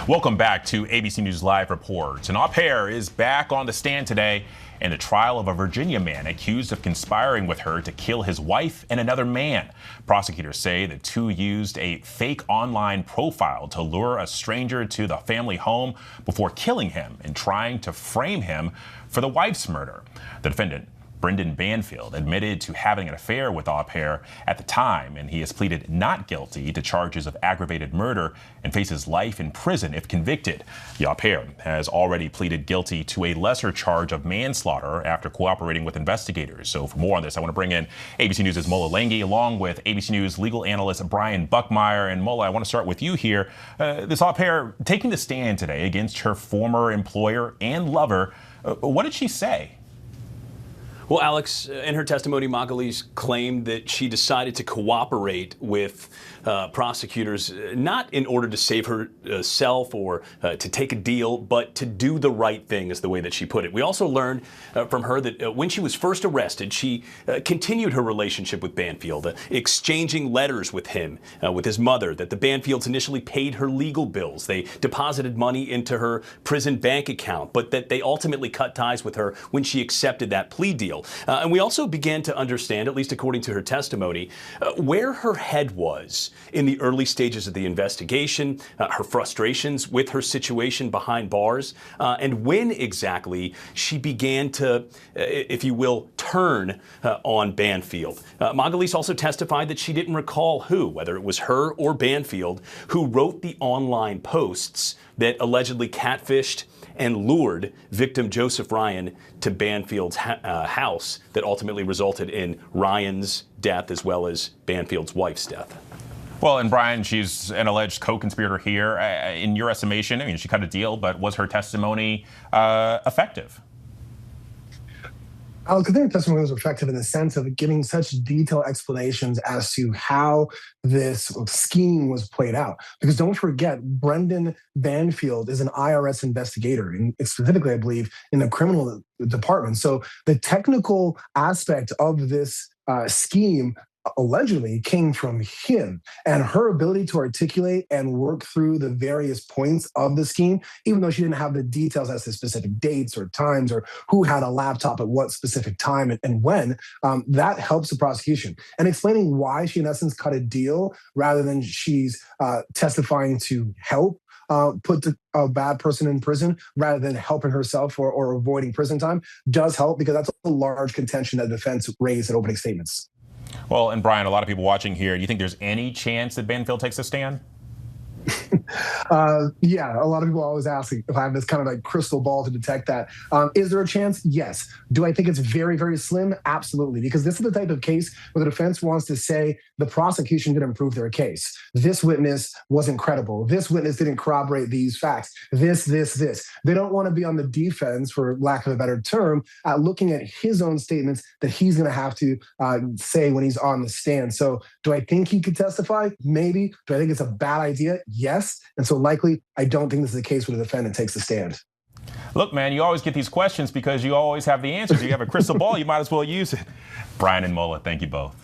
Welcome back to ABC News Live Reports. An au pair is back on the stand today in the trial of a Virginia man accused of conspiring with her to kill his wife and another man. Prosecutors say the two used a fake online profile to lure a stranger to the family home before killing him and trying to frame him for the wife's murder. The defendant, Brendan Banfield, admitted to having an affair with au pair at the time, and he has pleaded not guilty to charges of aggravated murder and faces life in prison if convicted. The au pair has already pleaded guilty to a lesser charge of manslaughter after cooperating with investigators. So for more on this, I want to bring in ABC News' Mola Lenghi, along with ABC News legal analyst Brian Buckmire. And Mola, I want to start with you here. This au pair taking the stand today against her former employer and lover. What did she say? Well, Alex, in her testimony, Magalese claimed that she decided to cooperate with prosecutors, not in order to save herself or to take a deal, but to do the right thing, is the way that she put it. We also learned from her that when she was first arrested, she continued her relationship with Banfield, exchanging letters with him, with his mother, that the Banfields initially paid her legal bills. They deposited money into her prison bank account, but that they ultimately cut ties with her when she accepted that plea deal. And we also began to understand, at least according to her testimony, where her head was in the early stages of the investigation, her frustrations with her situation behind bars, and when exactly she began to, if you will, turn on Banfield. Magalese also testified that she didn't recall who, whether it was her or Banfield, who wrote the online posts that allegedly catfished and lured victim Joseph Ryan to Banfield's house that ultimately resulted in Ryan's death as well as Banfield's wife's death. Well, and Brian, she's an alleged co-conspirator here. In your estimation, I mean, she cut a deal, but was her testimony effective? I think her testimony was effective in the sense of giving such detailed explanations as to how this scheme was played out. Because don't forget, Brendan Banfield is an IRS investigator, and specifically, I believe, in the criminal department. So the technical aspect of this scheme allegedly came from him, and her ability to articulate and work through the various points of the scheme, even though she didn't have the details as to specific dates or times or who had a laptop at what specific time and when, that helps the prosecution. And explaining why she in essence cut a deal rather than she's testifying to help put a bad person in prison rather than helping herself or avoiding prison time does help, because that's a large contention that the defense raised in opening statements. Well, and Brian, a lot of people watching here, do you think there's any chance that Banfield takes a stand? Yeah, a lot of people always ask if I have this kind of like crystal ball to detect that. Is there a chance? Yes. Do I think it's very, very slim? Absolutely. Because this is the type of case where the defense wants to say the prosecution didn't prove their case. This witness wasn't credible. This witness didn't corroborate these facts. This. They don't want to be on the defense, for lack of a better term, looking at his own statements that he's going to have to say when he's on the stand. So do I think he could testify? Maybe. Do I think it's a bad idea? Yes. And so likely, I don't think this is the case where the defendant takes the stand. Look, man, you always get these questions because you always have the answers. You have a crystal ball, you might as well use it. Brian and Mola, thank you both.